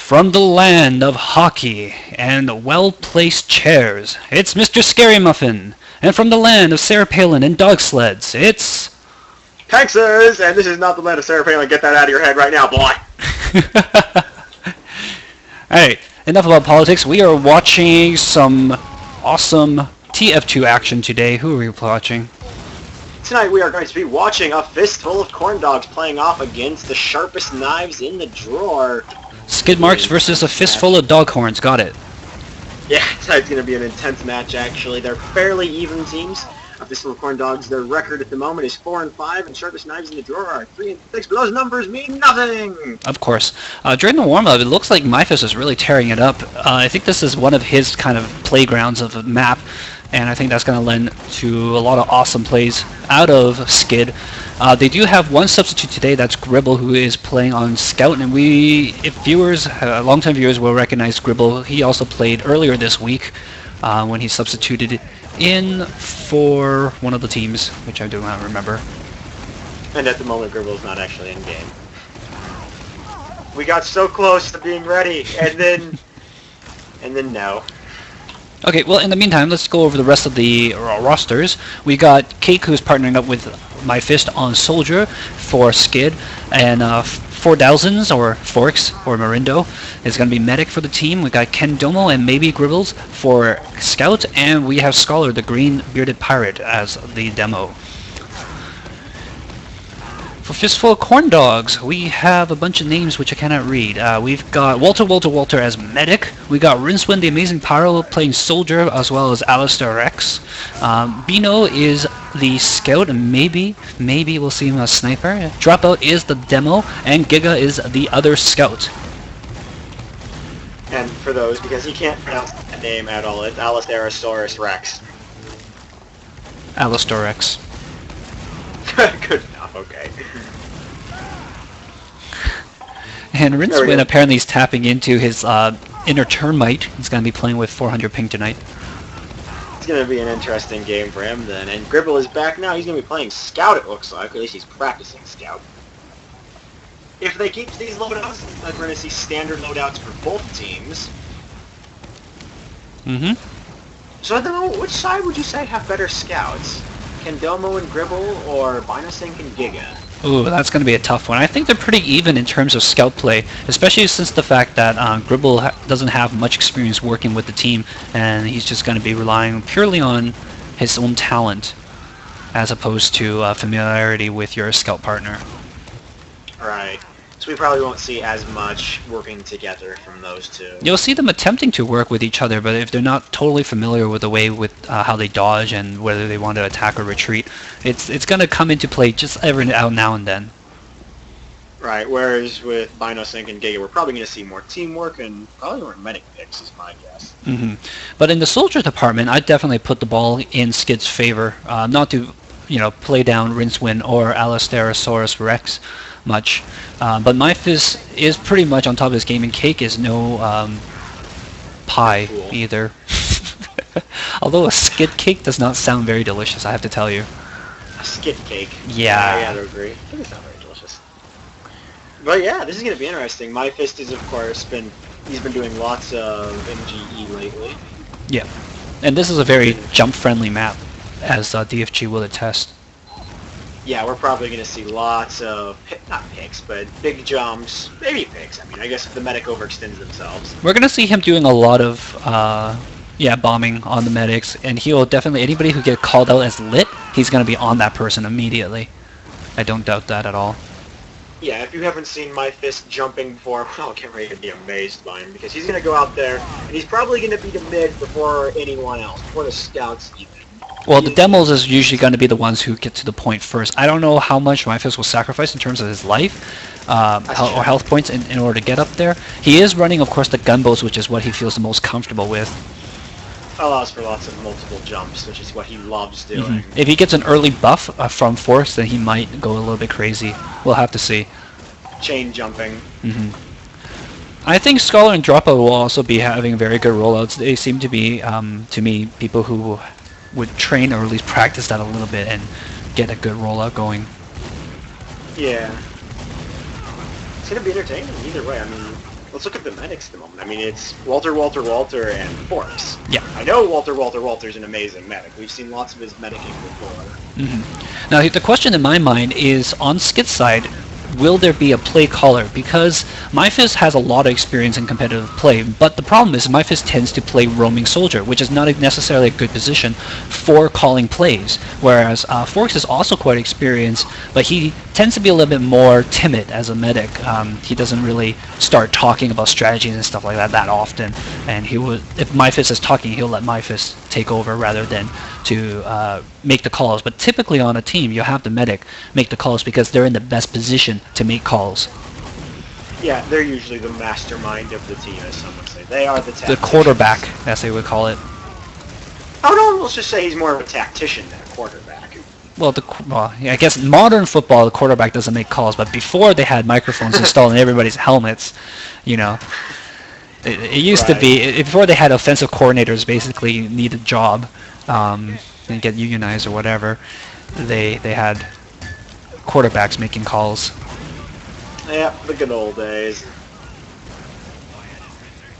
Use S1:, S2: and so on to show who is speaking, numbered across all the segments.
S1: From the land of hockey and well-placed chairs, it's MrScaryMuffin. And from the land of Sarah Palin and dog sleds, it's...
S2: Texas! And this is not the land of Sarah Palin. Get that out of your head right now, boy!
S1: Alright, enough about politics. We are watching some awesome TF2 action today. Who are we watching?
S2: Tonight we are going to be watching a fistful of corn dogs playing off against the sharpest knives in the drawer.
S1: Skid marks versus a fistful of dog horns. Got it.
S2: Yeah, tonight's going to be an intense match, actually. They're fairly even teams. A fistful of corn dogs, their record at the moment is 4-5, and sharpest knives in the drawer are 3-6. But those numbers mean nothing!
S1: Of course. During the warm-up, it looks like MyFist is really tearing it up. I think this is one of his kind of playgrounds of a map, and I think that's going to lend to a lot of awesome plays out of SKiD. They do have one substitute today, that's Gribble, who is playing on Scout, and if viewers, long-time viewers will recognize Gribble. He also played earlier this week when he substituted in for one of the teams, which I do not remember.
S2: And at the moment, Gribble's not actually in game. We got so close to being ready, and then no.
S1: Okay, well, in the meantime, let's go over the rest of the rosters. We got Cake, who's partnering up with MyFist on Soldier for SKiD, and 4000s, or Forks, or Marindo, is going to be Medic for the team. We got Ken Domo and maybe Gribbles for Scout, and we have Scholar, the green bearded pirate, as the demo. For Fistful of Corn Dogs, we have a bunch of names which I cannot read. We've got Walter as Medic. We got Rincewind, the Amazing Pyro, playing Soldier, as well as Alistair Rex. Bino is the Scout, and maybe we'll see him as Sniper. Dropout is the demo, and Giga is the other Scout.
S2: And for those, because he can't pronounce that name at all, it's Alistair Rex.
S1: Alistair Rex.
S2: Good enough, okay.
S1: And Rincewind apparently is tapping into his inner termite. He's going to be playing with 400 ping tonight.
S2: It's going to be an interesting game for him then. And Gribble is back now. He's going to be playing Scout, it looks like. At least he's practicing Scout. If they keep these loadouts, we're going to see standard loadouts for both teams.
S1: Mm-hmm.
S2: So at the moment, which side would you say have better Scouts? Kendomo and Gribble, or Binosync and Giga?
S1: Ooh, that's going to be a tough one. I think they're pretty even in terms of scout play, especially since the fact that Gribble doesn't have much experience working with the team, and he's just going to be relying purely on his own talent, as opposed to familiarity with your scout partner.
S2: Right. So we probably won't see as much working together from those two.
S1: You'll see them attempting to work with each other, but if they're not totally familiar with the way with how they dodge and whether they want to attack or retreat, it's going to come into play just every now and then.
S2: Right, whereas with Binosync and Giga, we're probably going to see more teamwork and probably more medic picks, is my guess.
S1: Mm-hmm. But in the soldier department, I'd definitely put the ball in SKiD's favor, not to play down Rincewind or Alistair Rex much, but MyFist is pretty much on top of his game, and Cake is no pie
S2: cool.
S1: either. Although a SKiD cake does not sound very delicious, I have to tell you.
S2: A SKiD cake?
S1: Yeah.
S2: I would agree. I think it's not very delicious. But yeah, this is going to be interesting. MyFist is, of course, he's been doing lots of MGE lately.
S1: Yeah, and this is a very jump-friendly map, as DFG will attest.
S2: Yeah, we're probably going to see lots of, not picks, but big jumps, maybe picks. I mean, I guess if the medic overextends themselves.
S1: We're going to see him doing a lot of, bombing on the medics, and he'll definitely, anybody who gets called out as lit, he's going to be on that person immediately. I don't doubt that at all.
S2: Yeah, if you haven't seen MyFist jumping before, well, get ready to be amazed by him, because he's going to go out there, and he's probably going to be the mid before anyone else, before the scouts even.
S1: Well, the demos is usually going to be the ones who get to the point first. I don't know how much MyFist will sacrifice in terms of his life or health points in order to get up there. He is running, of course, the gunboats, which is what he feels the most comfortable with.
S2: Allows for lots of multiple jumps, which is what he loves doing.
S1: If he gets an early buff from Force, then he might go a little bit crazy. We'll have to see.
S2: Chain jumping.
S1: I think Scholar and Dropout will also be having very good rollouts. They seem to be, to me, people who would train or at least practice that a little bit and get a good rollout going.
S2: Yeah. It's going to be entertaining either way. I mean, let's look at the medics at the moment. I mean, it's Walter, Walter, Walter, and Forks.
S1: Yeah.
S2: I know Walter, Walter, Walter's an amazing medic. We've seen lots of his medicing before.
S1: Now, the question in my mind is, on SKiD's side, will there be a play caller? Because MyFist has a lot of experience in competitive play, but the problem is MyFist tends to play roaming soldier, which is not necessarily a good position for calling plays, whereas Forks is also quite experienced, but he tends to be a little bit more timid as a medic. He doesn't really start talking about strategies and stuff like that often, and if MyFist is talking, he'll let MyFist take over rather than to make the calls. But typically on a team, you have the medic make the calls because they're in the best position to make calls.
S2: Yeah, they're usually the mastermind of the team, as some would say. They are the
S1: quarterback, as they would call it.
S2: Oh no, let's just say he's more of a tactician than a quarterback.
S1: Well, I guess in modern football, the quarterback doesn't make calls, but before they had microphones installed in everybody's helmets, it used to be, before they had offensive coordinators basically need a job and get unionized or whatever, they had quarterbacks making calls.
S2: Yeah, the good old days.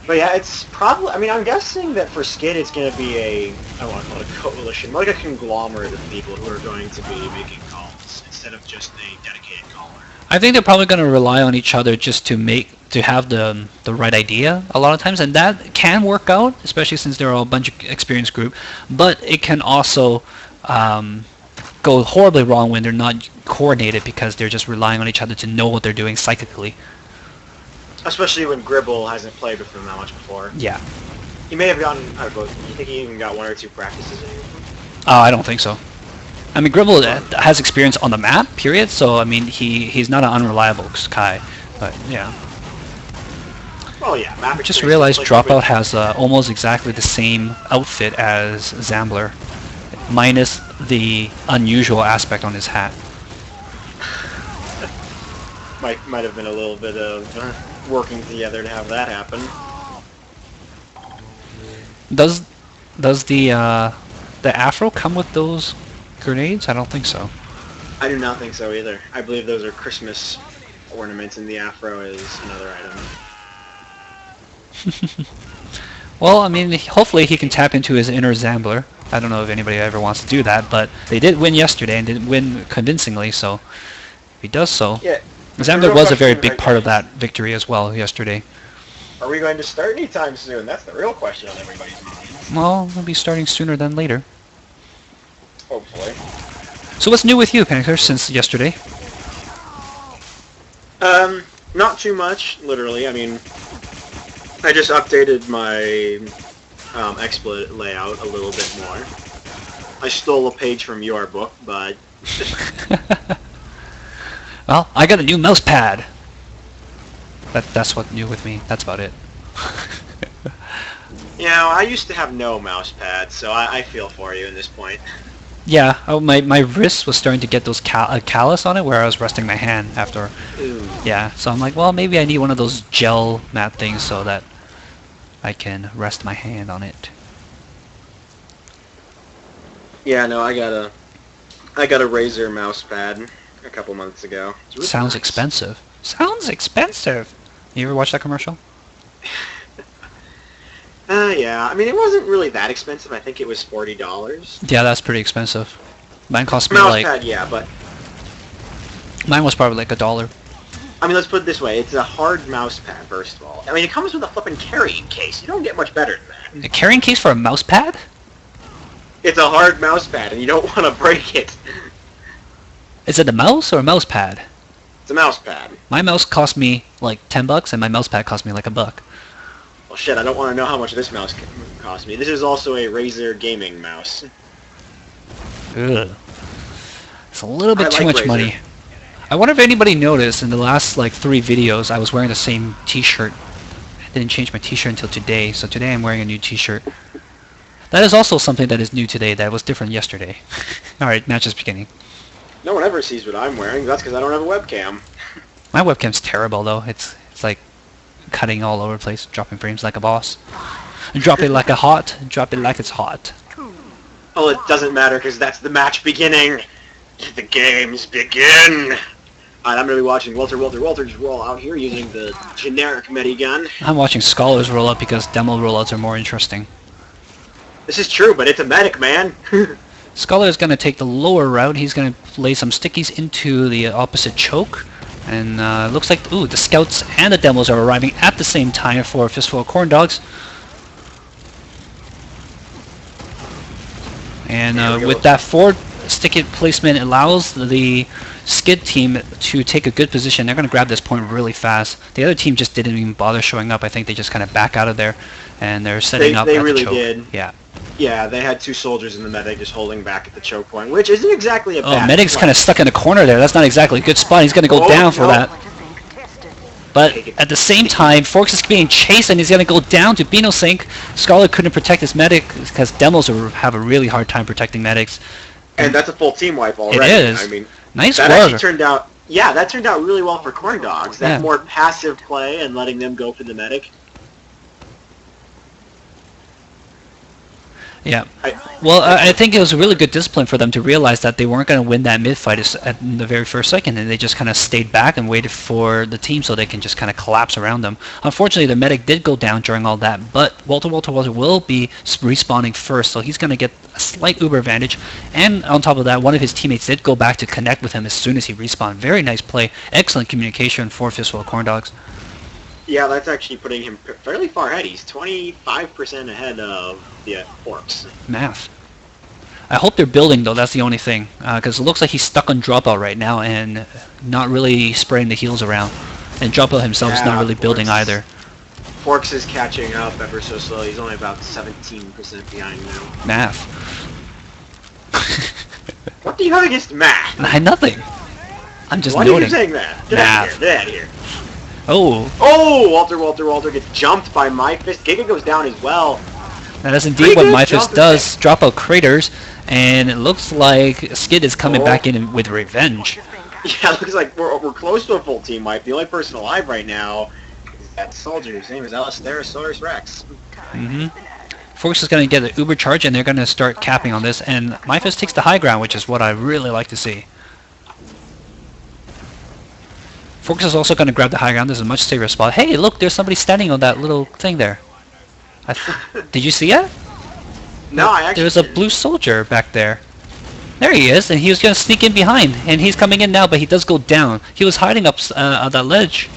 S2: But yeah, it's probably, I mean, I'm guessing that for SKiD it's going to be I don't want to call it a coalition, more like a conglomerate of people who are going to be making calls instead of just a dedicated caller.
S1: I think they're probably going to rely on each other just to have the right idea a lot of times, and that can work out, especially since they're all a bunch of experienced group, but it can also go horribly wrong when they're not coordinated because they're just relying on each other to know what they're doing psychically.
S2: Especially when Gribble hasn't played with them that much before.
S1: Yeah.
S2: He may have gotten, you think he even got 1 or 2 practices in?
S1: I don't think so. I mean, Gribble has experience on the map, period, so I mean, he's not an unreliable Kai, but yeah.
S2: Well, yeah, map
S1: I just realized Dropout has almost exactly the same outfit as Zambler, minus the unusual aspect on his hat.
S2: might have been a little bit of working together to have that happen.
S1: Does the Afro come with those grenades? I don't think so.
S2: I do not think so either. I believe those are Christmas ornaments, and the Afro is another item.
S1: Well, I mean, hopefully he can tap into his inner Zambler. I don't know if anybody ever wants to do that, but they did win yesterday and did win convincingly, so if he does so.
S2: Yeah.
S1: Zambler was a very big part of that victory as well yesterday.
S2: Are we going to start anytime soon? That's the real question on everybody's mind.
S1: Well, we'll be starting sooner than later.
S2: Hopefully.
S1: So what's new with you, Panther, since yesterday?
S2: Not too much, literally. I mean, I just updated my XSplit layout a little bit more. I stole a page from your book, but...
S1: Well, I got a new mouse pad. That's what's new with me. That's about it.
S2: I used to have no mouse pad, so I feel for you in this point.
S1: Yeah, my wrist was starting to get those callus on it where I was resting my hand after.
S2: Ooh.
S1: Yeah, so I'm like, well, maybe I need one of those gel mat things so that I can rest my hand on it.
S2: Yeah, no, I got a Razer mouse pad a couple months ago. Really
S1: Sounds
S2: nice.
S1: expensive. Sounds expensive. You ever watch that commercial?
S2: Yeah. I mean, it wasn't really that expensive. I think it was $40.
S1: Yeah, that's pretty expensive. Mine cost me
S2: Mouse
S1: like...
S2: pad, yeah, but...
S1: Mine was probably like $1.
S2: I mean, let's put it this way. It's a hard mouse pad, first of all. I mean, it comes with a flippin' carrying case. You don't get much better than that.
S1: A carrying case for a mouse pad?
S2: It's a hard mouse pad, and you don't want to break it.
S1: Is it a mouse or a mouse pad?
S2: It's a mouse pad.
S1: My mouse cost me like $10, and my mouse pad cost me like $1.
S2: Well, shit, I don't want to know how much this mouse cost me. This is also a Razer gaming mouse.
S1: Ugh. It's a little bit too
S2: like
S1: much
S2: Razer.
S1: money. I wonder if anybody noticed in the last like 3 videos I was wearing the same t-shirt. I didn't change my t-shirt until today, so today I'm wearing a new t-shirt. That is also something that is new today that was different yesterday. Alright, match is beginning.
S2: No one ever sees what I'm wearing. That's because I don't have a webcam.
S1: My webcam's terrible though. It's like cutting all over the place, dropping frames like a boss. Drop it like a hot, drop it like it's hot.
S2: Well, it doesn't matter because that's the match beginning. The games begin. And I'm going to be watching Walter just roll out here using the generic Medigun.
S1: I'm watching Scholars roll up because demo rollouts are more interesting.
S2: This is true, but it's a medic, man.
S1: Scholar is going to take the lower route. He's going to lay some stickies into the opposite choke. And looks like, ooh, the scouts and the demos are arriving at the same time for Fistful of Corndogs. And with that forward sticky placement, it allows the SKiD team to take a good position. They're going to grab this point really fast. The other team just didn't even bother showing up. I think they just kind of back out of there, and they're setting up.
S2: They really
S1: the choke.
S2: did.
S1: Yeah.
S2: Yeah, they had 2 soldiers in the medic just holding back at the choke point, which isn't exactly a bad
S1: Medic's
S2: play.
S1: kind of stuck in a corner there. That's not exactly a good spot. He's going to go down for that. But at the same time, Forks is being chased, and he's going to go down to Beano Sink. Scholar couldn't protect his medic because demos have a really hard time protecting medics.
S2: And that's a full team wipe already.
S1: It is.
S2: I mean,
S1: nice
S2: that
S1: work.
S2: actually turned out. Yeah, that turned out really well for Corndogs. That more passive play and letting them go for the medic.
S1: Yeah. Well, I think it was a really good discipline for them to realize that they weren't going to win that mid-fight at the very first second, and they just kind of stayed back and waited for the team so they can just kind of collapse around them. Unfortunately, the medic did go down during all that, but Walter will be respawning first, so he's going to get a slight uber advantage. And on top of that, one of his teammates did go back to connect with him as soon as he respawned. Very nice play. Excellent communication for Fistful of Corndogs.
S2: Yeah, that's actually putting him fairly far ahead. He's 25% ahead of the Forks.
S1: Math. I hope they're building, though. That's the only thing. Because it looks like he's stuck on Dropout right now and not really spraying the heals around. And Dropout himself is not really building either.
S2: Forks is catching up ever so slowly. He's only about 17% behind now.
S1: Math.
S2: What do you have against math?
S1: Nothing. I'm just
S2: Why
S1: noting.
S2: Why are you saying that? Get out of here. Get out of here.
S1: Oh.
S2: Oh, Walter gets jumped by MyFist. Giga goes down as well.
S1: That is indeed what MyFist does. Drop out craters, and it looks like SKiD is coming back in with revenge.
S2: Yeah, it looks like we're close to a full team wipe. The only person alive right now is that soldier. His name is Alistair Rex.
S1: Forks is going to get an uber charge, and they're going to start capping on this, and MyFist takes the high ground, which is what I really like to see. Forks is also going to grab the high ground. This is a much safer spot. Hey, look, there's somebody standing on that little thing there. Did you see it?
S2: No, I actually
S1: There's a blue soldier back there. There he is, and he was going to sneak in behind, and he's coming in now, but he does go down. He was hiding up on that ledge.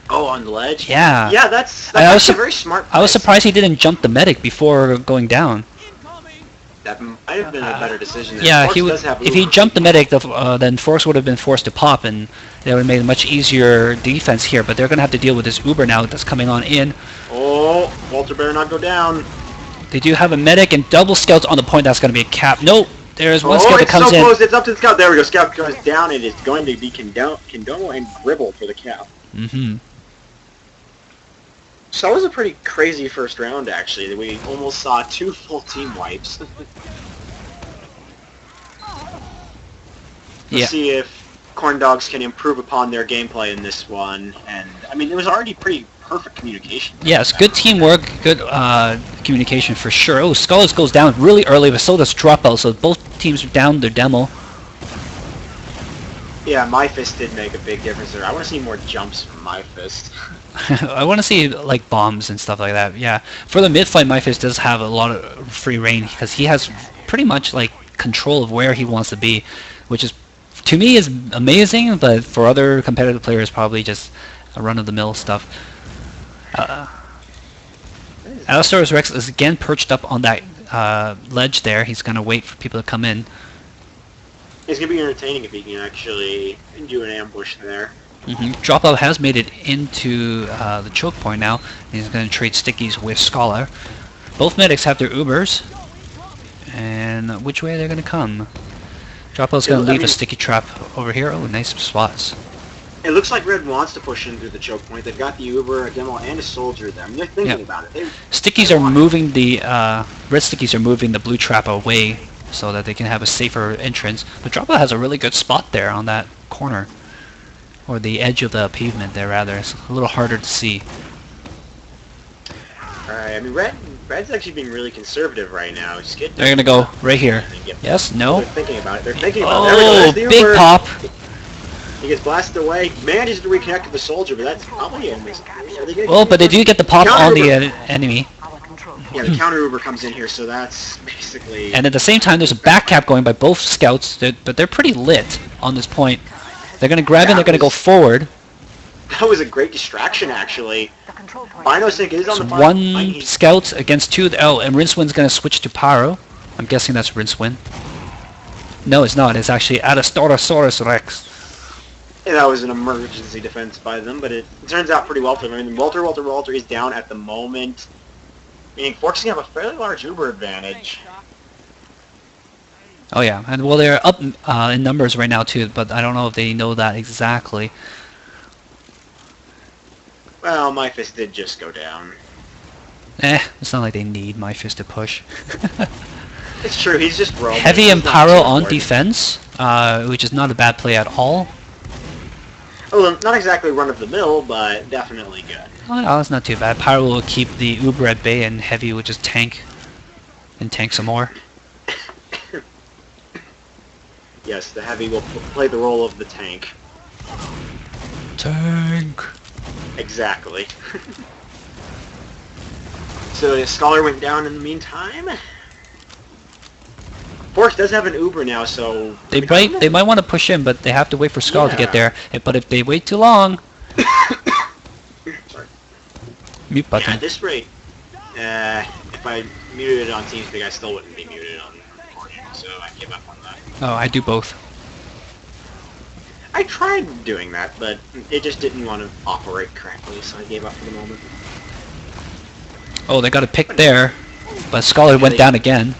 S2: Oh, on the ledge?
S1: Yeah.
S2: Yeah, that's actually very smart.
S1: I was surprised he didn't jump the medic before going down.
S2: That might have been a better decision.
S1: Yeah, if he jumped the medic, then Forks would have been forced to pop, and it would have made a much easier defense here. But they're going to have to deal with this Uber now that's coming on in.
S2: Oh, Walter better not go down.
S1: They do have a medic and double scouts on the point. That's going to be a cap. Nope. There's one scout that comes in.
S2: Oh, it's so close. It's up to the scout. There we go. Scout goes down, and it's going to be Condomo and Gribble for the cap. So that was a pretty crazy first round, actually. We almost saw 2 full team wipes. Let's see if Corndogs can improve upon their gameplay in this one. And I mean, it was already pretty perfect communication.
S1: Yes, good teamwork, good communication for sure. Oh, Scholars goes down really early, but so does Dropout. So both teams are down their demo.
S2: Yeah, MyFist did make a big difference there. I want to see more jumps from MyFist.
S1: I want to see like bombs and stuff like that. Yeah, for the mid fight, MyFist does have a lot of free reign because he has pretty much like control of where he wants to be, which is to me is amazing. But for other competitive players, probably just a run-of-the-mill stuff. Alistair Rex is again perched up on that ledge there. He's gonna wait for people to come in.
S2: It's going to be entertaining if he can actually do an ambush there.
S1: Dropout has made it into the choke point now. He's going to trade stickies with Scholar. Both medics have their Ubers. And which way are they going to come? Dropout's going to leave a sticky trap over here. Oh, nice spots.
S2: It looks like Red wants to push in through the choke point. They've got the Uber, a demo, and a soldier there. I mean, they're thinking about it.
S1: Stickies are moving the red stickies are moving the blue trap away so that they can have a safer entrance. But Dropout has a really good spot there on that corner, or the edge of the pavement there rather. It's a little harder to see.
S2: Alright, I mean Red's actually being really conservative right now.
S1: They're gonna go right here. Yes, no.
S2: They're thinking about it. They're thinking about it. There we go.
S1: Oh,
S2: There's the
S1: big
S2: Uber.
S1: pop.
S2: He gets blasted away, manages to reconnect with the soldier, but that's probably almost...
S1: Well, but they do get the pop on the enemy.
S2: Yeah, the counter Uber comes in here, so that's basically...
S1: And at the same time, there's a back cap going by both scouts, but they're pretty lit on this point. They're going to grab it, they're going to go forward.
S2: That was a great distraction, actually. BinoSync is on the far
S1: One
S2: line.
S1: scout against two. Oh, and Rincewind's going to switch to Pyro. I'm guessing that's Rincewind. No, it's not. It's actually Atastorosaurus Rex.
S2: Yeah, that was an emergency defense by them, but it turns out pretty well for them. I mean, Walter is down at the moment. Meaning Forks have a fairly large Uber advantage.
S1: Oh yeah, and well they're up in numbers right now too, but I don't know if they know that exactly.
S2: Well, my fist did just go down.
S1: It's not like they need my fist to push.
S2: It's true, he's just roaming.
S1: Heavy and Pyro on defense, which is not a bad play at all.
S2: Well, not exactly run-of-the-mill, but definitely good.
S1: Oh, no, that's not too bad. Pyro will keep the Uber at bay, and Heavy will just tank. And tank some more.
S2: Yes, the Heavy will play the role of the tank.
S1: Tank!
S2: Exactly. So the Scholar went down in the meantime. Forks does have an Uber now, so...
S1: They might want to push in, but they have to wait for Scholar to get there. But if they wait too long...
S2: Sorry.
S1: Mute button.
S2: Yeah, at this rate, if I muted it on TeamSpeak, I still wouldn't be muted on recording, so I give up on that.
S1: Oh, I do both.
S2: I tried doing that, but it just didn't want to operate correctly, so I gave up for the moment.
S1: Oh, they got a pick there, but Scholar went down again.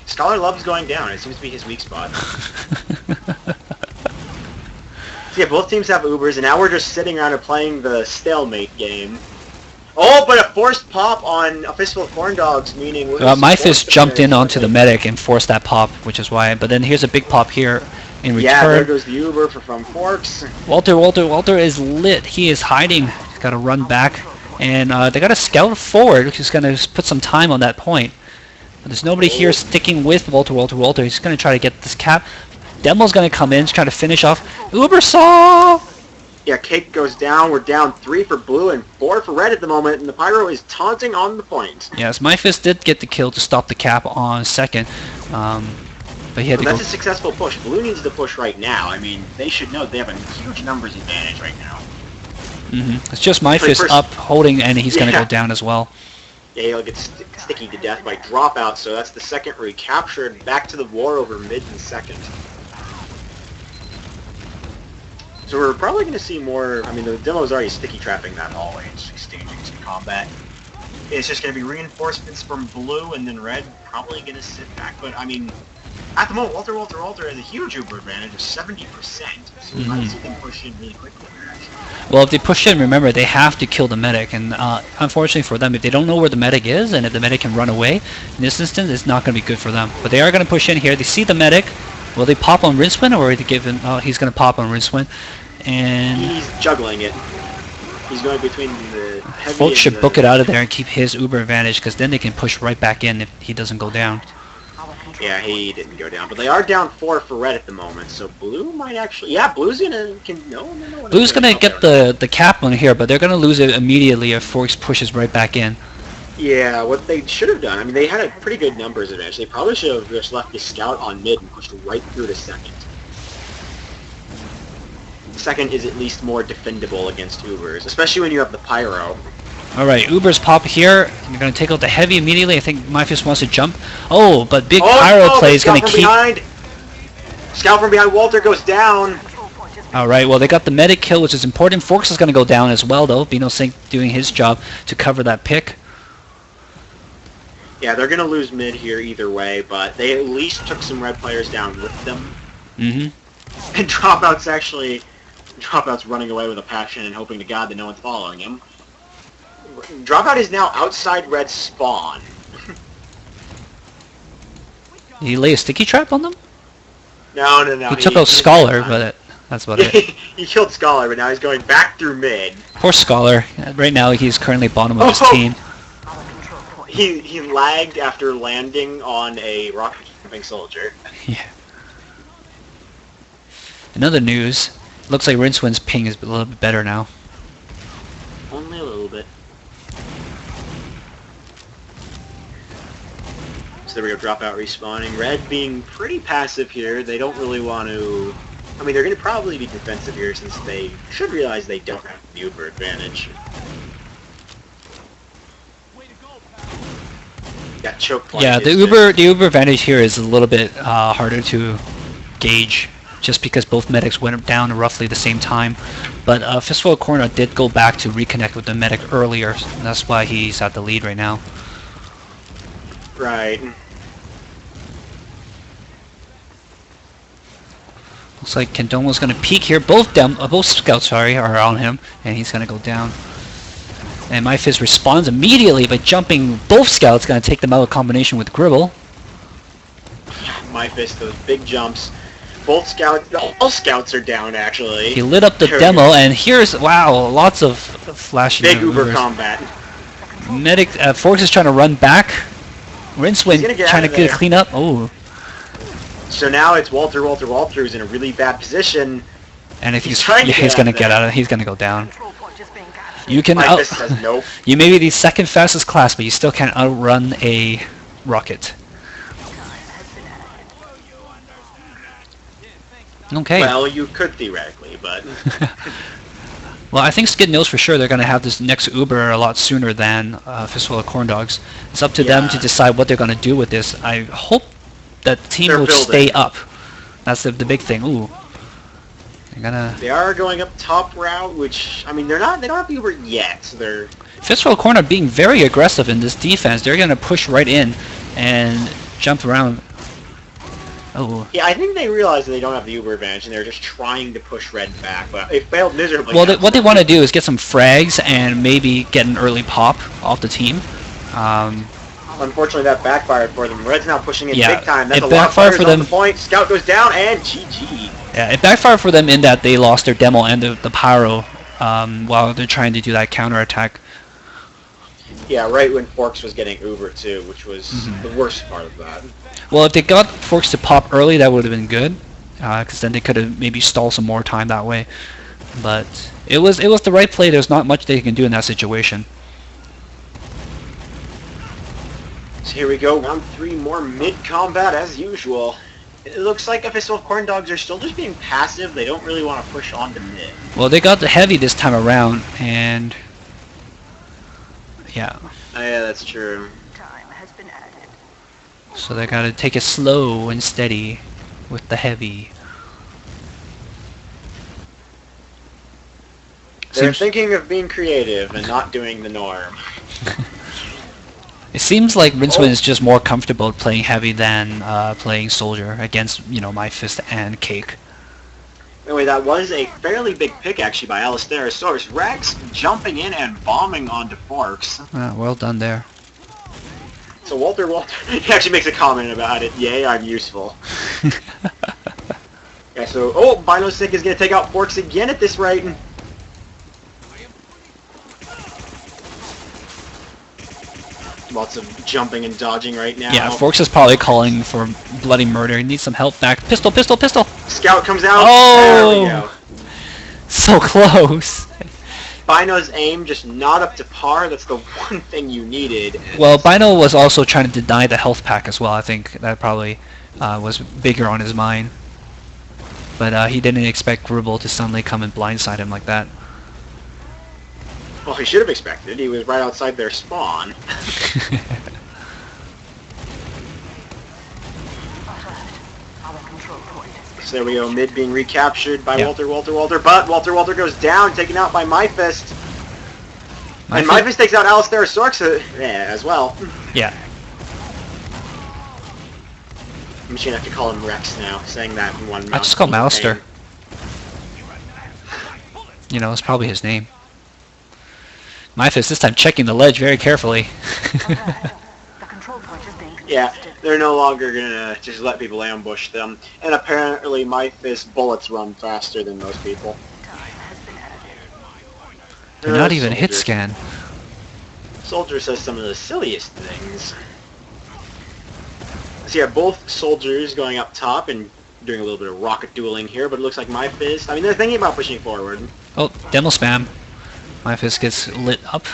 S2: Scholar loves going down. It seems to be his weak spot. So yeah, both teams have Ubers, and now we're just sitting around and playing the stalemate game. Oh, but a forced pop on a Fistful of Corndogs, meaning...
S1: My fist jumped in onto the medic and forced that pop, which is why... But then here's a big pop here in return.
S2: Yeah, there goes the Uber from Forks.
S1: Walter is lit. He is hiding. He's got to run back. And they got to scout forward, which is going to put some time on that point. But there's nobody here sticking with Walter. He's going to try to get this cap. Demo's going to come in, try to finish off. Uber saw!
S2: Yeah, Cake goes down. We're down 3 for blue and 4 for red at the moment, and the Pyro is taunting on the point.
S1: Yes, my fist did get the kill to stop the cap on second. But he had to
S2: that's
S1: go...
S2: a successful push. Blue needs to push right now. I mean, they should know they have a huge numbers advantage right now.
S1: It's just my fist up, holding, and he's going to go down as well.
S2: Yeah, he'll get sticky to death by dropout, so that's the second recaptured. Back to the war over mid and second. So we're probably going to see more... I mean, the demo's already sticky trapping that hallway. It's exchanging some combat. It's just going to be reinforcements from blue, and then red probably going to sit back. But, I mean, at the moment, Walter has a huge Uber advantage of 70%. So we might see them push in really quickly here, actually.
S1: Well, if they push in, remember, they have to kill the medic. And unfortunately for them, if they don't know where the medic is, and if the medic can run away, in this instance, it's not going to be good for them. But they are going to push in here. They see the medic. Will they pop on Rincewind, or will they give him... Oh, he's going to pop on Rincewind. And...
S2: He's juggling it. He's going between the heavy
S1: Folks should
S2: and
S1: book it out of there and keep his Uber advantage, because then they can push right back in if he doesn't go down.
S2: Yeah, he didn't go down, but they are down 4 for red at the moment, so blue might actually... Yeah, blue's gonna...
S1: Blue's gonna get the cap on here, but they're gonna lose it immediately if Forks pushes right back in.
S2: Yeah, what they should have done, I mean, they had a pretty good numbers advantage. They probably should have just left the scout on mid and pushed right through to second. Second is at least more defendable against Ubers, especially when you have the Pyro.
S1: Alright, Uber's pop here. You're going to take out the heavy immediately. I think Myfist wants to jump. Oh, but big Pyro play is going to keep...
S2: Behind. Scout from behind Walter goes down.
S1: Alright, well, they got the medic kill, which is important. Forks is going to go down as well, though. BinoSync doing his job to cover that pick.
S2: Yeah, they're going to lose mid here either way, but they at least took some red players down with them. And Dropout's running away with a passion and hoping to God that no one's following him. Dropout is now outside red spawn.
S1: Did he lay a sticky trap on them?
S2: No.
S1: He took out Scholar, but that's about it.
S2: He killed Scholar, but now he's going back through mid.
S1: Poor Scholar. Right now he's currently bottom of his team.
S2: He lagged after landing on a rocket camping soldier.
S1: Yeah. In other news, Looks like Rincewind's ping is a little bit better now.
S2: Only a little bit. So there we go, dropout respawning. Red being pretty passive here. They don't really want to... I mean, they're going to probably be defensive here since they should realize they don't have the Uber advantage. Got choke point.
S1: Yeah, the Uber advantage here is a little bit harder to gauge, just because both medics went down roughly the same time. But Fistful Corndog did go back to reconnect with the medic earlier, and that's why he's at the lead right now.
S2: Right.
S1: Looks like Kendomo's going to peek here. Both scouts, are on him, and he's going to go down. And MyFist responds immediately by jumping both scouts, going to take them out of combination with Gribble.
S2: MyFist, those big jumps. Both scouts, all scouts are down actually.
S1: He lit up the demo, and here's, wow, lots of flashing.
S2: Big Uber combat.
S1: Medic, Forks is trying to run back. Rincewind trying to get a clean up. Oh.
S2: So now it's Walter who's in a really bad position.
S1: And if he's going to get out of it, he's going to go down. You can
S2: says nope.
S1: You may be the second fastest class, but you still can't outrun a rocket. Okay.
S2: Well, you could theoretically, but...
S1: Well, I think SKiD knows for sure they're going to have this next Uber a lot sooner than Fistful of Corndogs. It's up to them to decide what they're going to do with this. I hope that the team will stay up. That's the big thing. Ooh.
S2: They are going up top route, which, I mean, they don't have Uber yet, so they're...
S1: Fistful of Corndog being very aggressive in this defense. They're going to push right in and jump around. Oh.
S2: Yeah, I think they realize that they don't have the Uber advantage, and they're just trying to push Red back, but it failed miserably.
S1: Well, what they want to do is get some frags and maybe get an early pop off the team.
S2: Unfortunately, that backfired for them. Red's now pushing in big time. That's
S1: it backfired for them.
S2: The point. Scout goes down, and GG.
S1: Yeah, it backfired for them in that they lost their demo and the pyro while they're trying to do that counterattack.
S2: Yeah, right when Forks was getting Uber too, which was the worst part of that.
S1: Well, if they got Forks to pop early, that would have been good, because then they could have maybe stalled some more time that way. But it was the right play. There's not much they can do in that situation.
S2: So here we go, round 3, more mid-combat as usual. It looks like a Fistful of Corndogs are still just being passive. They don't really want to push on to mid.
S1: Well, they got the heavy this time around, and yeah.
S2: Oh, yeah, that's true.
S1: So they got to take it slow and steady with the heavy.
S2: They're thinking of being creative and not doing the norm.
S1: It seems like Rincewind is just more comfortable playing heavy than playing soldier against, MyFist and Cake.
S2: Anyway, that was a fairly big pick actually by Alistair. Rex jumping in and bombing onto Forks.
S1: Well done there.
S2: So Walter, he actually makes a comment about it. Yay, I'm useful. Yeah, so, Binosync is going to take out Forks again at this rate. Lots of jumping and dodging right now.
S1: Yeah, Forks is probably calling for bloody murder. He needs some help back. Pistol, pistol, pistol!
S2: Scout comes out.
S1: Oh!
S2: There we go.
S1: So close.
S2: Bino's aim just not up to par. That's the one thing you needed.
S1: Well, Bino was also trying to deny the health pack as well. I think that probably was bigger on his mind. But he didn't expect Gribble to suddenly come and blindside him like that.
S2: Well, he should have expected. He was right outside their spawn. So there we go, mid being recaptured by Walter, but Walter goes down, taken out by MyFist. And MyFist takes out Alistair Sorks as well.
S1: Yeah.
S2: I'm just gonna have to call him Rex now, saying that in one
S1: I just call him Alistair. It's probably his name. MyFist this time checking the ledge very carefully.
S2: Yeah, they're no longer gonna just let people ambush them. And apparently MyFist bullets run faster than most people.
S1: They're not even hit scan.
S2: Soldier says some of the silliest things. So yeah, both soldiers going up top, and doing a little bit of rocket dueling here, but it looks like MyFist, I mean, they're thinking about pushing forward.
S1: Oh, demo spam. MyFist gets lit up.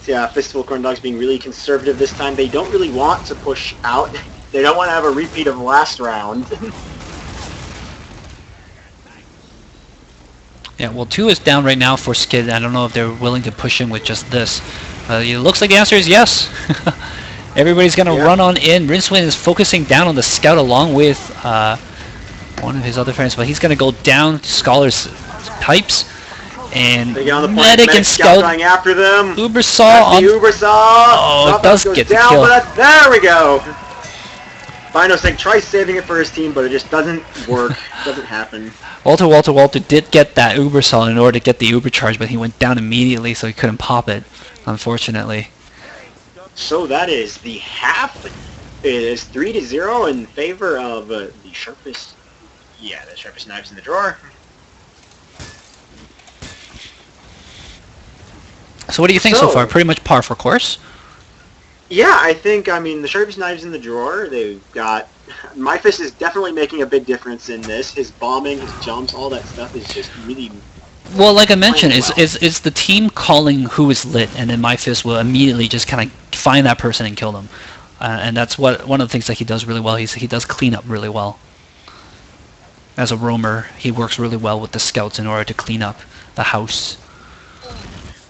S2: So yeah, Fistful Corndog's being really conservative this time. They don't really want to push out. They don't want to have a repeat of last round.
S1: Yeah, well, 2 is down right now for SKiD. I don't know if they're willing to push in with just this. It looks like the answer is yes. Everybody's going to run on in. Rinswin is focusing down on the scout along with one of his other friends, but he's going to go down to Scholar's pipes. And
S2: they get on the point.
S1: Medic and Scout
S2: going after them.
S1: Ubersaw on...
S2: Ubersaw!
S1: Oh, it does get the kill.
S2: But there we go! Bino's saying try saving it for his team, but it just doesn't work. Doesn't happen.
S1: Walter did get that Ubersaw in order to get the Uber charge, but he went down immediately, so he couldn't pop it, unfortunately.
S2: So that is the half. It is 3-0 in favor of the Sharpest. Yeah, the Sharpest knives in the drawer.
S1: So what do you think so far? Pretty much par for course?
S2: Yeah, I think, I mean, the Sharpest knives in the drawer, they've got... MyFist is definitely making a big difference in this. His bombing, his jumps, all that stuff is just really...
S1: Well, like I mentioned, it's the team calling who is lit, and then MyFist will immediately just kind of find that person and kill them. And that's one of the things that he does really well. He does clean up really well. As a roamer, he works really well with the scouts in order to clean up the house.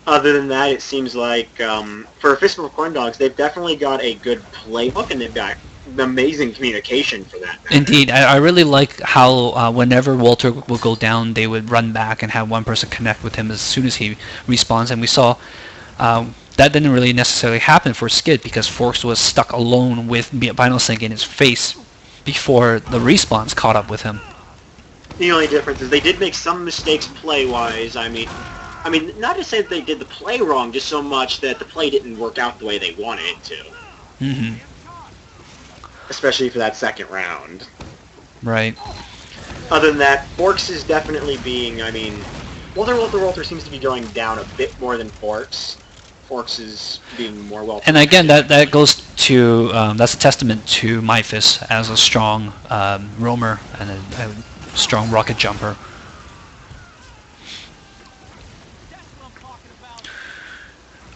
S2: Other than that, it seems like for Fistful Corndogs, they've definitely got a good playbook, and they've got amazing communication for that.
S1: Indeed, I really like how whenever Walter will go down, they would run back and have one person connect with him as soon as he respawns. And we saw that didn't really necessarily happen for SKiD because Forks was stuck alone with Binosync in his face before the respawns caught up with him.
S2: The only difference is they did make some mistakes play-wise. I mean, not to say that they did the play wrong, just so much that the play didn't work out the way they wanted it to.
S1: Mm-hmm.
S2: Especially for that second round.
S1: Right.
S2: Other than that, Forks is definitely being, I mean, Walter seems to be going down a bit more than Forks. Forks is being more well.
S1: And again, that goes to, that's a testament to MyFist as a strong roamer and a strong rocket jumper.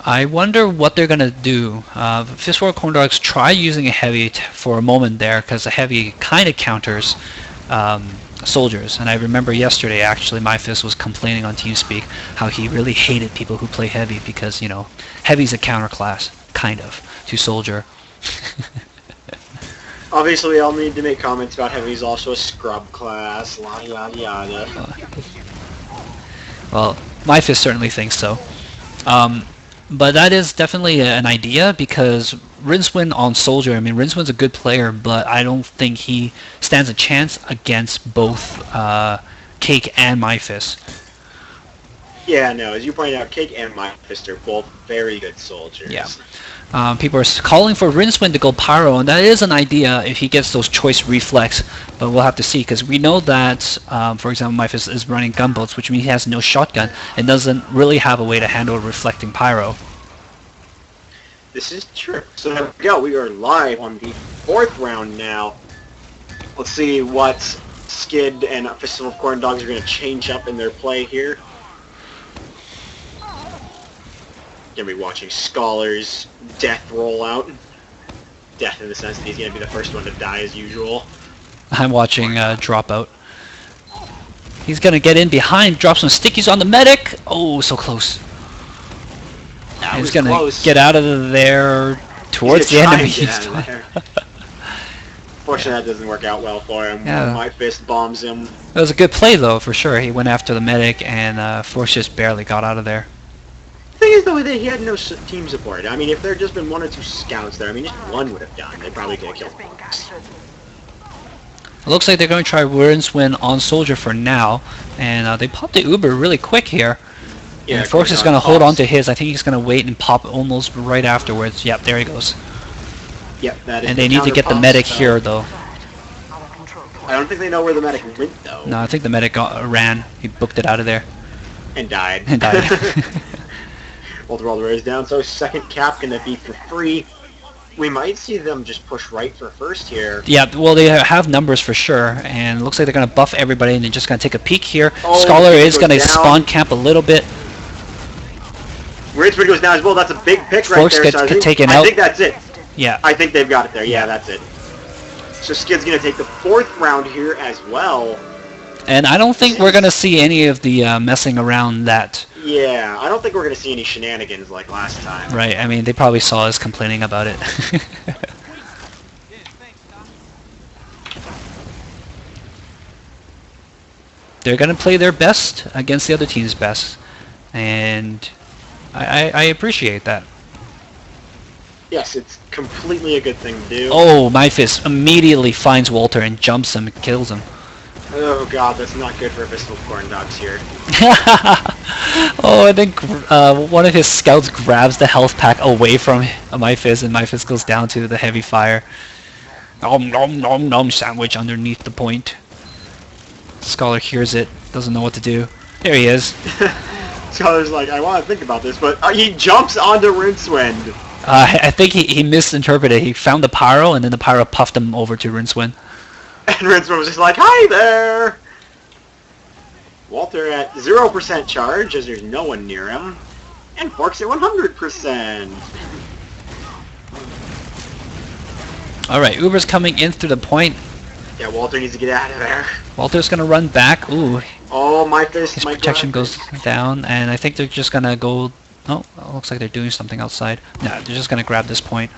S1: I wonder what they're going to do. Fistful Corndogs try using a heavy for a moment there because the heavy kind of counters soldiers. And I remember yesterday, actually, MyFist was complaining on TeamSpeak how he really hated people who play heavy because, you know, heavy's a counter class, kind of, to soldier.
S2: Obviously, we all need to make comments about heavy's also a scrub class, yada yada yada.
S1: Well, MyFist certainly thinks so. But that is definitely an idea because Rinswin on Soldier, I mean, Rinswin's a good player, but I don't think he stands a chance against both Cake and MyFist.
S2: Yeah, no, as you pointed out, Cake and MyFist are both very good soldiers.
S1: Yeah. People are calling for Rinswin to go Pyro, and that is an idea if he gets those choice reflex, but we'll have to see, because we know that, for example, MyFist is running gunboats, which means he has no shotgun, and doesn't really have a way to handle a reflecting Pyro.
S2: This is true. So there we go, we are live on the 4th round now. Let's see what SKiD and Fistful Corndogs are going to change up in their play here. Gonna be watching Scholar's death roll out. Death in the sense that he's gonna be the first one to die as usual.
S1: I'm watching Dropout. He's gonna get in behind, drop some stickies on the medic. Oh, so close. He's gonna get out of there towards the enemy.
S2: Fortunately, that doesn't work out well for him.
S1: Yeah.
S2: MyFist bombs him.
S1: It was a good play though, for sure. He went after the medic, and Force just barely got out of there.
S2: The thing is, though, that he had no team support. I mean, if there had just been 1 or 2 scouts there, I mean, just one would have done. They probably could have killed Fox.
S1: It looks like they're going to try Rinswin on Soldier for now, and they popped the Uber really quick here. Yeah, and Forks is going to hold on to his. I think he's going to wait and pop almost right afterwards. Yep, there he goes.
S2: Yep, that is.
S1: And they need to get the medic here, though.
S2: I don't think they know where the medic went, though.
S1: No, I think the medic ran. He booked it out of there.
S2: And died.
S1: And died.
S2: Walter is down, so second cap gonna be for free. We might see them just push right for first here.
S1: Yeah, well, they have numbers for sure, and it looks like they're going to buff everybody, and they're just going to take a peek here.
S2: Oh,
S1: Scholar is going to
S2: down.
S1: spawn camp a little bit.
S2: Rinsford goes down as well. That's a big pick right
S1: Forks
S2: there.
S1: gets
S2: So
S1: taken
S2: I
S1: out.
S2: think that's it.
S1: Yeah.
S2: I think they've got it there. Yeah, that's it. So SKiD's going to take the 4th round here as well.
S1: And I don't think we're going to see any of the messing around that.
S2: Yeah, I don't think we're going to see any shenanigans like last time.
S1: Right, I mean, they probably saw us complaining about it. They're going to play their best against the other team's best. And I appreciate that.
S2: Yes, it's completely a good thing to do.
S1: Oh, my fist immediately finds Walter and jumps him and kills him.
S2: Oh god, that's not good for Fistful Corndogs here.
S1: Oh, I think one of his scouts grabs the health pack away from my fist, and my fist goes down to the heavy fire. Nom nom nom nom sandwich underneath the point. Scholar hears it, doesn't know what to do. There he is.
S2: Scholar's like, I want to think about this, but he jumps onto Rincewind.
S1: I think he misinterpreted. He found the pyro, and then the pyro puffed him over to Rincewind.
S2: And Rincewind was just like, hi there! Walter at 0% charge, as there's no one near him. And Forks at 100%.
S1: Alright, Uber's coming in through the point.
S2: Yeah, Walter needs to get out of there.
S1: Walter's going to run back. Ooh,
S2: Oh, my fist,
S1: his
S2: my
S1: protection
S2: God.
S1: goes down, and I think they're just going to go... Oh, it looks like they're doing something outside. No, they're just going to grab this point.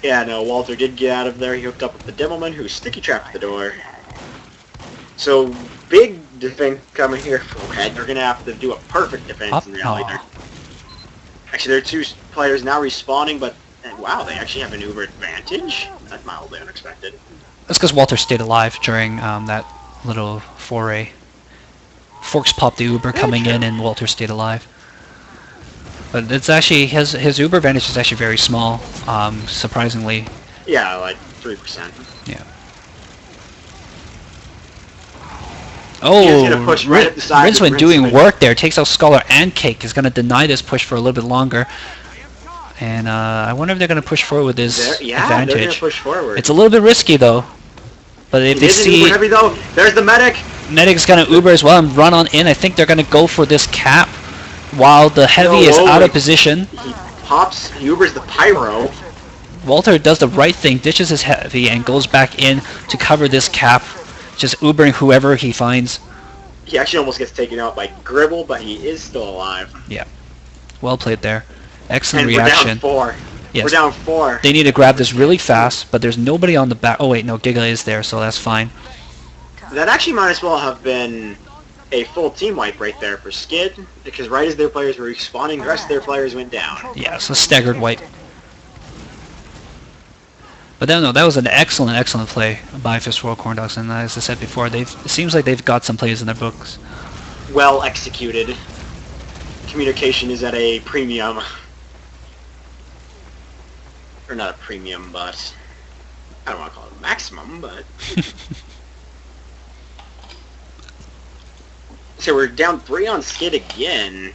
S2: Yeah, no, Walter did get out of there. He hooked up with the Devilman, who sticky trapped the door. So, big defense coming here for Red. They're going to have to do a perfect defense
S1: Up?
S2: in reality.
S1: Oh.
S2: Actually, there are 2 players now respawning, but wow, they actually have an Uber advantage? That's mildly unexpected.
S1: That's because Walter stayed alive during that little foray. Forks popped the Uber coming in, and Walter stayed alive. But it's actually, his Uber advantage is actually very small, surprisingly.
S2: Yeah, like 3%.
S1: Yeah. Oh,
S2: gonna push right up the side of
S1: Rincewind doing
S2: Rincewind.
S1: work there. Takes out Scholar and Cake. Is going to deny this push for a little bit longer. And I wonder if they're going to push forward with this
S2: Yeah, they're going to
S1: advantage.
S2: push forward.
S1: It's a little bit risky, though. But if they
S2: It is an
S1: see...
S2: Uber heavy, though. There's the medic.
S1: Medic's going to Uber as well and run on in. I think they're going to go for this cap while the heavy is out of position.
S2: He pops, he Ubers the pyro.
S1: Walter does the right thing, ditches his heavy, and goes back in to cover this cap, just Ubering whoever he finds.
S2: He actually almost gets taken out by Gribble, but he is still alive.
S1: Yeah. Well played there. Excellent
S2: And
S1: reaction.
S2: we're down 4.
S1: Yes.
S2: We're down 4.
S1: They need to grab this really fast, but there's nobody on the back. Oh wait, no, Giga is there, so that's fine.
S2: That actually might as well have been a full team wipe right there for SKiD, because right as their players were respawning, the rest of their players went down.
S1: Yeah, so staggered wipe. But no, that was an excellent, excellent play by Fistful Corndogs, and as I said before, it seems like they've got some plays in their books.
S2: Well executed. Communication is at a premium. Or not a premium, but I don't want to call it maximum, but... So we're down 3 on SKiD again.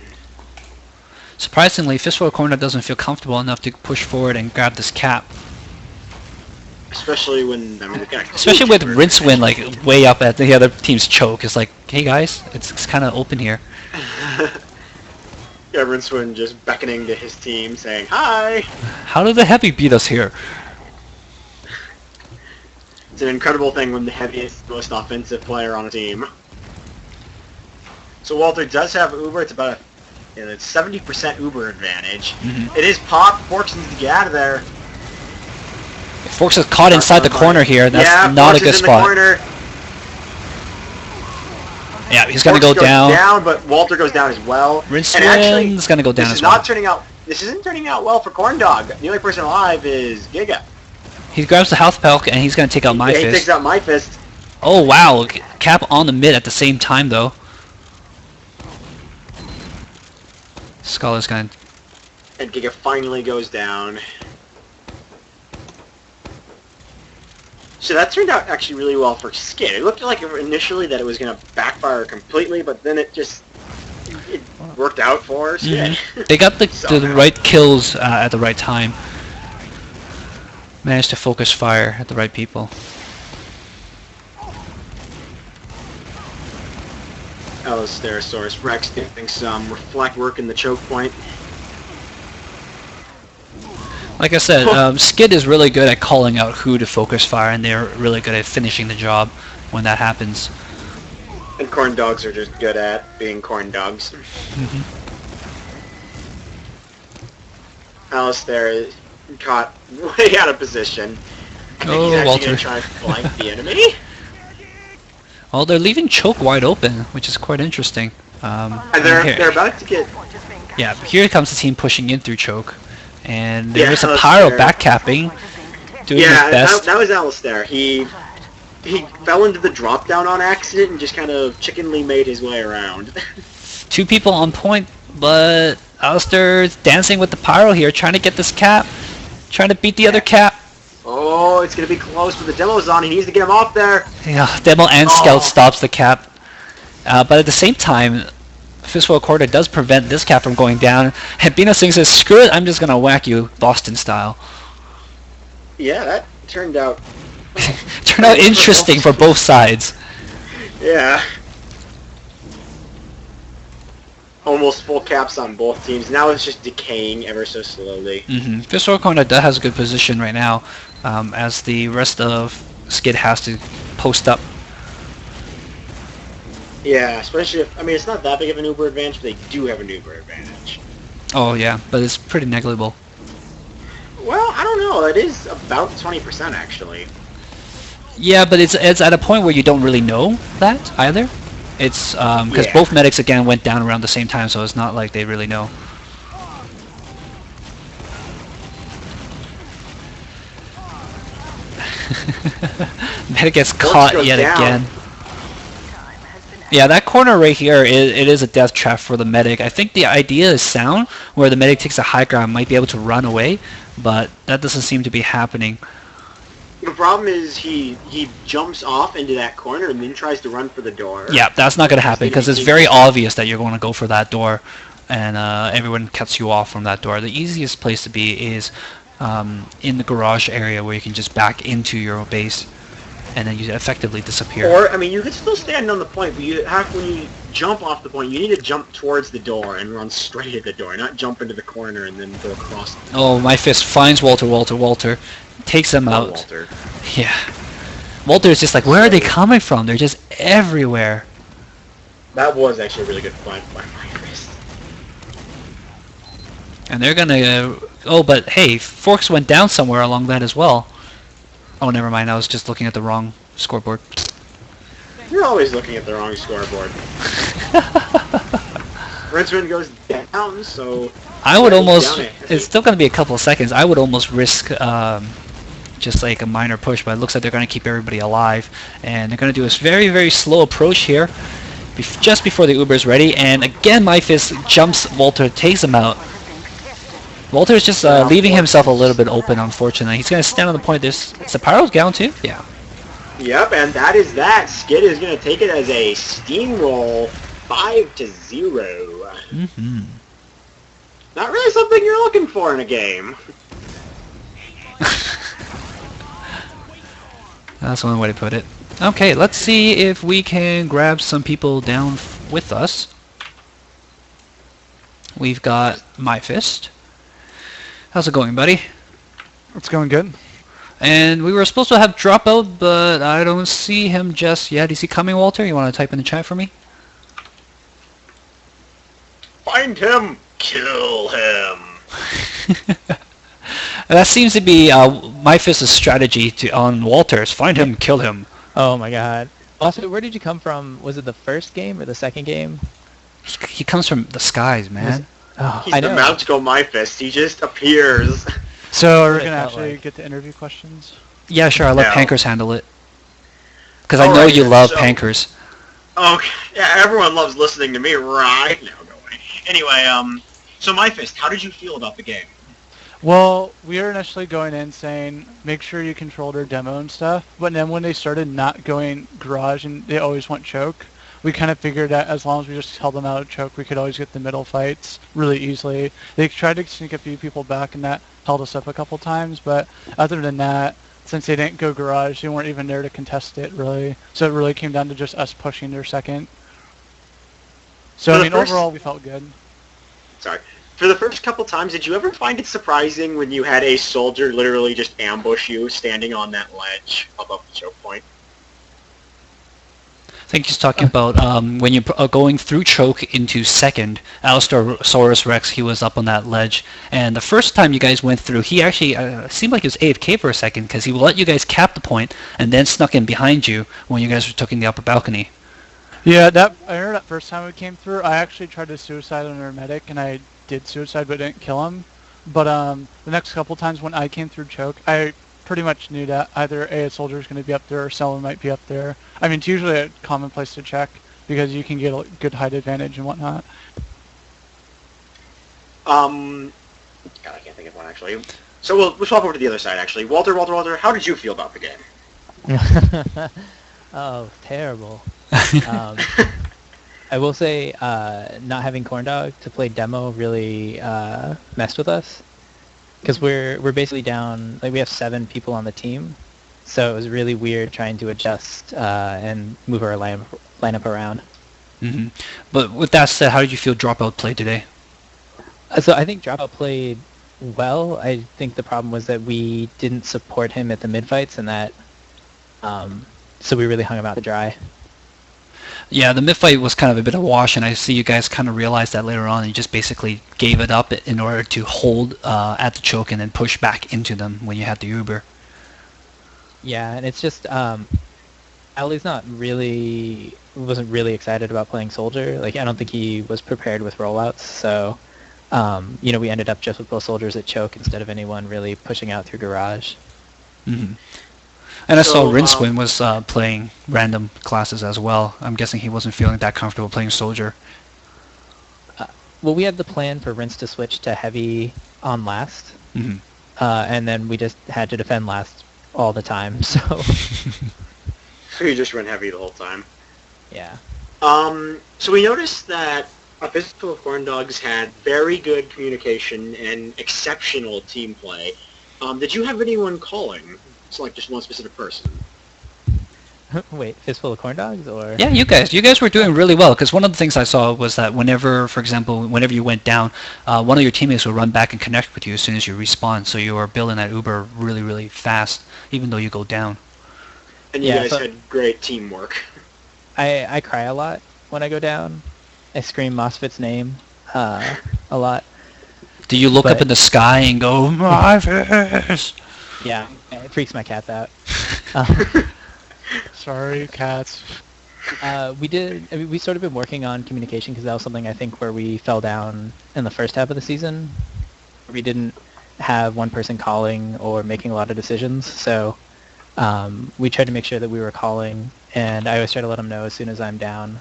S1: Surprisingly, Fistful Corndog doesn't feel comfortable enough to push forward and grab this cap.
S2: Especially when, I mean, we've got a
S1: Especially with Rincewind like way up at the other team's choke. It's like, hey guys, it's kind of open here.
S2: Yeah, Rincewind just beckoning to his team, saying, hi!
S1: How did the heavy beat us here?
S2: It's an incredible thing when the heaviest, most offensive player on a team. So Walter does have Uber. It's about it's 70% Uber advantage.
S1: Mm-hmm.
S2: It is pop. Forks needs to get out of there.
S1: Forks is caught inside the corner here. That's
S2: yeah,
S1: not
S2: Forks
S1: a good
S2: is in
S1: spot.
S2: The corner.
S1: Yeah, he's going to
S2: Forks
S1: go
S2: goes
S1: down.
S2: but Walter goes down as well.
S1: Rincewind is going to go down as well.
S2: This isn't turning out well for Corndog. The only person alive is Giga.
S1: He grabs the health pack and he's going to take out my
S2: He
S1: fist.
S2: takes out my fist.
S1: Oh wow, cap on the mid at the same time though. Scholar's going to...
S2: And Giga finally goes down. So that turned out actually really well for SKiD. It looked like initially that it was going to backfire completely, but then it just it worked out for SKiD.
S1: They got the right kills at the right time. Managed to focus fire at the right people.
S2: Alistairsaurus Rex doing some reflect work in the choke point.
S1: Like I said, SKiD is really good at calling out who to focus fire, and they're really good at finishing the job when that happens.
S2: And Corndogs are just good at being corn dogs. Alistair caught way out of position. I think he's actually going to try to flank the enemy.
S1: Well, they're leaving choke wide open, which is quite interesting.
S2: And they're about to get...
S1: Yeah, here comes the team pushing in through choke. And there's a Pyro backcapping, doing his best.
S2: That was Alistair. He fell into the drop down on accident and just kind of chickenly made his way around.
S1: 2 people on point, but Alistair is dancing with the Pyro here, trying to get this cap, trying to beat the other cap.
S2: Oh, it's going to be close, but the demo's on. He needs to get him off there.
S1: Yeah, demo and Scout stops the cap. But at the same time, Fistful Corda does prevent this cap from going down. And Bino Singh says, screw it, I'm just going to whack you, Boston style.
S2: Yeah, that turned out...
S1: turned out interesting for both sides.
S2: Yeah. Almost full caps on both teams. Now it's just decaying ever so slowly.
S1: Fistful Corda has a good position right now, as the rest of SKiD has to post up.
S2: Yeah, especially if, I mean, it's not that big of an Uber advantage, but they do have an Uber advantage.
S1: Oh yeah, but it's pretty negligible.
S2: Well, I don't know. It is about 20% actually.
S1: Yeah, but it's at a point where you don't really know that either. It's because both medics again went down around the same time, so it's not like they really know. Medic gets caught yet again. Yeah, that corner right here, it is a death trap for the medic. I think the idea is sound, where the medic takes a high ground, might be able to run away, but that doesn't seem to be happening.
S2: The problem is he jumps off into that corner and then tries to run for the door.
S1: Yeah, that's not going to happen, because it's very obvious that you're going to go for that door, and everyone cuts you off from that door. The easiest place to be is in the garage area, where you can just back into your base, and then you effectively disappear.
S2: Or, I mean, you could still stand on the point, but you have, when you jump off the point, you need to jump towards the door and run straight at the door, not jump into the corner and then go across the door.
S1: Oh, my fist finds Walter, takes them out.
S2: Walter.
S1: Yeah. Walter is just like, where are they coming from? They're just everywhere.
S2: That was actually a really good fight by my fist.
S1: And they're gonna... oh, but hey, Forks went down somewhere along that as well. Oh, never mind. I was just looking at the wrong scoreboard.
S2: You're always looking at the wrong scoreboard. Rinsman goes down, so...
S1: I would almost... it's still going to be a couple of seconds. I would almost risk just like a minor push, but it looks like they're going to keep everybody alive. And they're going to do this very, very slow approach here, just before the Uber is ready. And again, my fist jumps Walter, takes him out. Walter's just leaving himself a little bit open, unfortunately. He's going to stand on the point. Is the Pyro's down too? Yeah.
S2: Yep, and that is that. SKiD is going to take it as a steamroll, 5-0. Not really something you're looking for in a game.
S1: That's one way to put it. Okay, let's see if we can grab some people down with us. We've got My Fist. How's it going, buddy?
S3: It's going good.
S1: And we were supposed to have Dropout, but I don't see him just yet. Is he coming, Walter? You want to type in the chat for me?
S2: Find him! Kill him!
S1: That seems to be My Fist's strategy on Walter's. Find him, kill him.
S3: Oh my god. Also, where did you come from? Was it the first game or the second game?
S1: He comes from the skies, man.
S2: He's the magical My Fist. He just appears.
S3: So are we going to actually get to interview questions?
S1: Yeah, sure. I'll let Pankers handle it. Because I know you love Pankers.
S2: Okay. Yeah, everyone loves listening to me, right? No, go away. Anyway, so My Fist, how did you feel about the game?
S3: Well, we were initially going in saying, make sure you controlled our demo and stuff. But then when they started not going garage and they always want choke,
S4: we kind of figured that as long as we just held them out of choke, we could always get the middle fights really easily. They tried to sneak a few people back, and that held us up a couple times, but other than that, since they didn't go garage, they weren't even there to contest it, really. So it really came down to just us pushing their second. So, I mean, overall, we felt good.
S2: Sorry. For the first couple times, did you ever find it surprising when you had a soldier literally just ambush you standing on that ledge above the choke point?
S1: I think he's talking about when you're going through choke into second, Allosaurus Rex, he was up on that ledge. And the first time you guys went through, he actually seemed like he was AFK for a second because he would let you guys cap the point and then snuck in behind you when you guys were taking the upper balcony.
S4: Yeah, I remember that first time we came through, I actually tried to suicide on our medic, and I did suicide but didn't kill him. But the next couple times when I came through choke, I pretty much knew that either a soldier is going to be up there or someone might be up there. I mean, it's usually a common place to check because you can get a good height advantage and whatnot.
S2: God, I can't think of one actually. So we'll swap over to the other side actually. Walter, how did you feel about the game?
S3: Oh, terrible. I will say, not having Corndog to play demo really messed with us, because we're basically down. Like, we have 7 people on the team, so it was really weird trying to adjust and move our lineup around.
S1: Mm-hmm. But with that said, how did you feel Dropout played today?
S3: So I think Dropout played well. I think the problem was that we didn't support him at the mid fights, and that so we really hung him out to dry.
S1: Yeah, the mid-fight was kind of a bit of a wash, and I see you guys kind of realized that later on, and you just basically gave it up in order to hold at the choke and then push back into them when you had the Uber.
S3: Yeah, and it's just, Ali's wasn't really excited about playing Soldier. Like, I don't think he was prepared with rollouts, so, we ended up just with both soldiers at choke instead of anyone really pushing out through garage.
S1: Mm-hmm. And I saw Rincewind was playing random classes as well. I'm guessing he wasn't feeling that comfortable playing Soldier.
S3: Well, we had the plan for Rince to switch to heavy on last,
S1: mm-hmm.
S3: And then we just had to defend last all the time. So
S2: So you just run heavy the whole time.
S3: Yeah.
S2: So we noticed that a Fistful of Corndogs had very good communication and exceptional team play. Did you have anyone calling? It's like just one specific person.
S3: Wait, Fistful of Corndogs, or?
S1: Yeah, you guys were doing really well, because one of the things I saw was that whenever you went down, one of your teammates would run back and connect with you as soon as you respawn, so you were building that Uber really, really fast, even though you go down.
S2: And you guys had great teamwork.
S3: I cry a lot when I go down. I scream Mosfet's name a lot.
S1: Do you look up in the sky and go, my face?
S3: Yeah, it freaks my cats out.
S4: Sorry, cats.
S3: We sort of been working on communication, because that was something I think where we fell down in the first half of the season. We didn't have one person calling or making a lot of decisions, so we tried to make sure that we were calling, and I always try to let them know as soon as I'm down,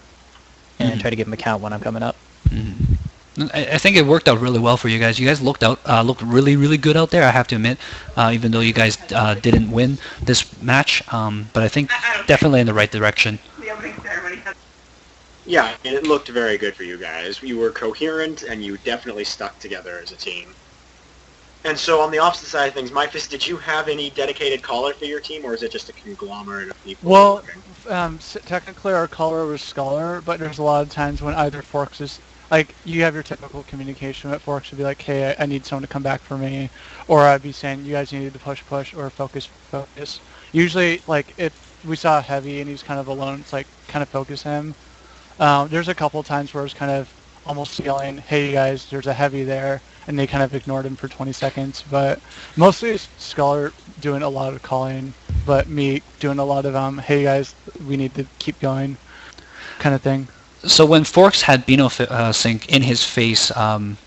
S3: and try to give them a count when I'm coming up.
S1: Mm-hmm. I think it worked out really well for you guys. You guys looked really, really good out there, I have to admit, even though you guys didn't win this match. But I think definitely in the right direction.
S2: Yeah, and it looked very good for you guys. You were coherent, and you definitely stuck together as a team. And so on the opposite side of things, Myphis, did you have any dedicated caller for your team, or is it just a conglomerate of people?
S4: Well, technically our caller was Scholar, but there's a lot of times when either Forks is... Like, you have your typical communication, but Forks would be like, hey, I need someone to come back for me. Or I'd be saying, you guys needed to push, or focus. Usually, like, if we saw Heavy and he was kind of alone, it's like, kind of focus him. There's a couple times where it's kind of almost yelling, hey, you guys, there's a Heavy there, and they kind of ignored him for 20 seconds. But mostly it's Scholar doing a lot of calling, but me doing a lot of, hey, guys, we need to keep going, kind of thing.
S1: So when Forks had Bino Sync in his face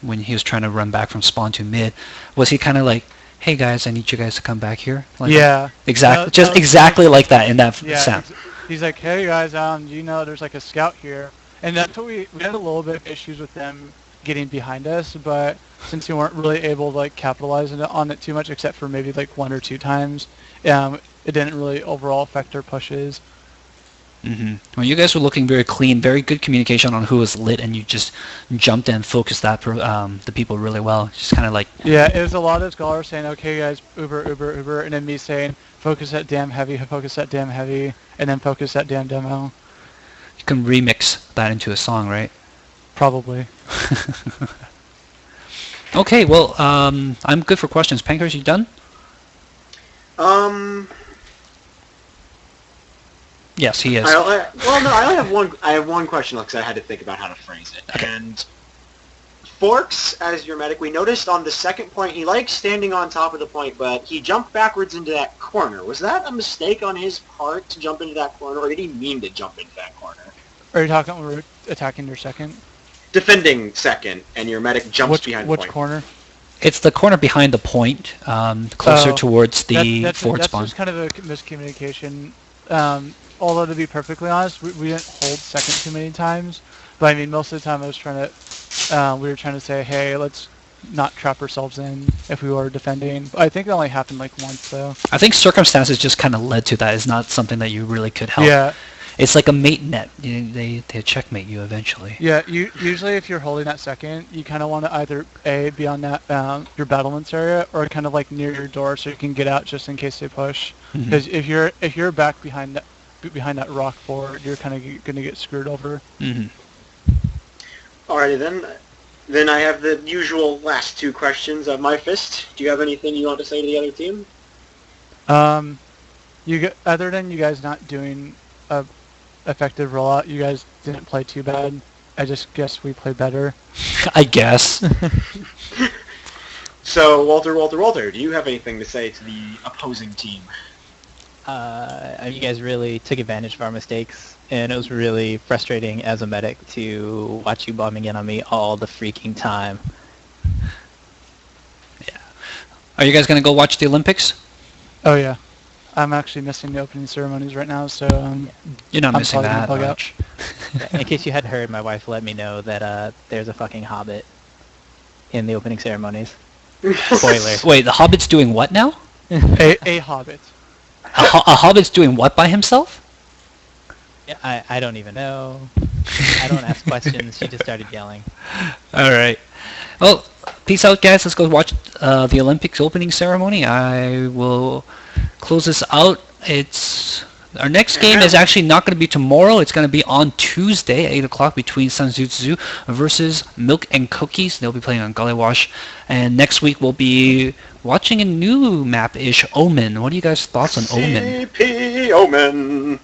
S1: when he was trying to run back from spawn to mid, was he kind of like, hey guys, I need you guys to come back here? Like
S4: yeah.
S1: Exactly. Just exactly like that in that sound.
S4: He's like, hey guys, there's like a scout here. And that's what we had a little bit of issues with them getting behind us, but since we weren't really able to like capitalize on it too much, except for maybe like 1 or 2 times, it didn't really overall affect our pushes.
S1: Well, you guys were looking very clean, very good communication on who was lit, and you just jumped and focused the people really well. Just kind of like...
S4: Yeah, it was a lot of scholars saying, okay guys, Uber, and then me saying, focus that damn heavy, and then focus that damn demo.
S1: You can remix that into a song, right?
S4: Probably.
S1: Okay, well, I'm good for questions. Pankers, you done? Yes, he is.
S2: I only have one. I have one question because I had to think about how to phrase it.
S1: Okay.
S2: And Forks, as your medic, we noticed on the second point, he likes standing on top of the point, but he jumped backwards into that corner. Was that a mistake on his part to jump into that corner, or did he mean to jump into that corner?
S4: Are you talking when we're attacking your second?
S2: Defending second, and your medic jumps behind the point.
S4: Which corner?
S1: It's the corner behind the point, closer towards the forward spawn.
S4: That's just kind of a miscommunication. Although to be perfectly honest, we didn't hold second too many times. But I mean, most of the time I was trying to, we were trying to say, hey, let's not trap ourselves in if we were defending. I think it only happened like once though.
S1: I think circumstances just kind of led to that. It's not something that you really could help.
S4: Yeah.
S1: It's like a mate net. They checkmate you eventually.
S4: Yeah, usually if you're holding that second, you kind of want to either be on that your battlements area, or kind of like near your door so you can get out just in case they push. Because if you're back behind that rock fort, you're kind of gonna get screwed over.
S2: Alrighty then. Then I have the usual last two questions of my fist. Do you have anything you want to say to the other team?
S4: Other than you guys not doing a effective rollout, you guys didn't play too bad. I just guess we played better.
S1: I guess.
S2: So, Walter, do you have anything to say to the opposing team?
S3: You guys really took advantage of our mistakes, and it was really frustrating as a medic to watch you bombing in on me all the freaking time.
S1: Yeah. Are you guys going to go watch the Olympics?
S4: Oh yeah. I'm actually missing the opening ceremonies right now, so
S1: you're not missing that much.
S3: In case you hadn't heard, my wife let me know that there's a fucking hobbit in the opening ceremonies. Spoiler.
S1: Wait, the Hobbit's doing what now?
S4: A hobbit.
S1: A Hobbit's doing what by himself?
S3: Yeah, I don't even know. I don't ask questions. She just started yelling.
S1: All right. Well, peace out, guys. Let's go watch the Olympics opening ceremony. I will close this out. Our next game is actually not going to be tomorrow. It's going to be on Tuesday at 8 o'clock between Sanjutsu versus Milk and Cookies. They'll be playing on Gullywash. And next week we'll be watching a new map-ish, Omen. What are you guys' thoughts on Omen?
S2: CP Omen.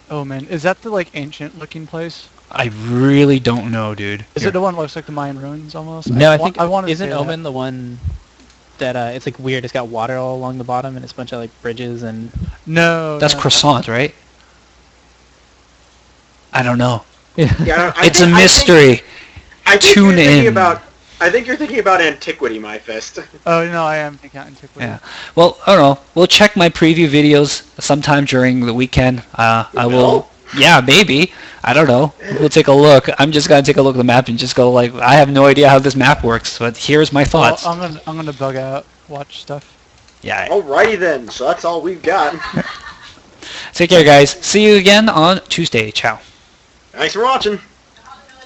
S4: Omen. Is that the like ancient looking place?
S1: I really don't know, dude.
S4: Is it the one that looks like the Mayan ruins almost?
S3: No, I think
S4: isn't
S3: Omen the one that it's like weird? It's got water all along the bottom and it's a bunch of like bridges and...
S4: No.
S1: That's Croissant, right? I don't know.
S2: Yeah,
S1: it's a mystery. Tune in.
S2: I think you're thinking about Antiquity, my fist.
S4: Oh no, I am thinking Antiquity.
S1: Yeah. Well, I don't know. We'll check my preview videos sometime during the weekend. I will. Yeah, maybe. I don't know. We'll take a look. I'm just gonna take a look at the map and just go like, I have no idea how this map works, but here's my thoughts.
S4: Well, I'm gonna bug out, watch stuff.
S1: Yeah.
S2: Alrighty then. So that's all we've got.
S1: Take care, guys. See you again on Tuesday. Ciao.
S2: Thanks for watching.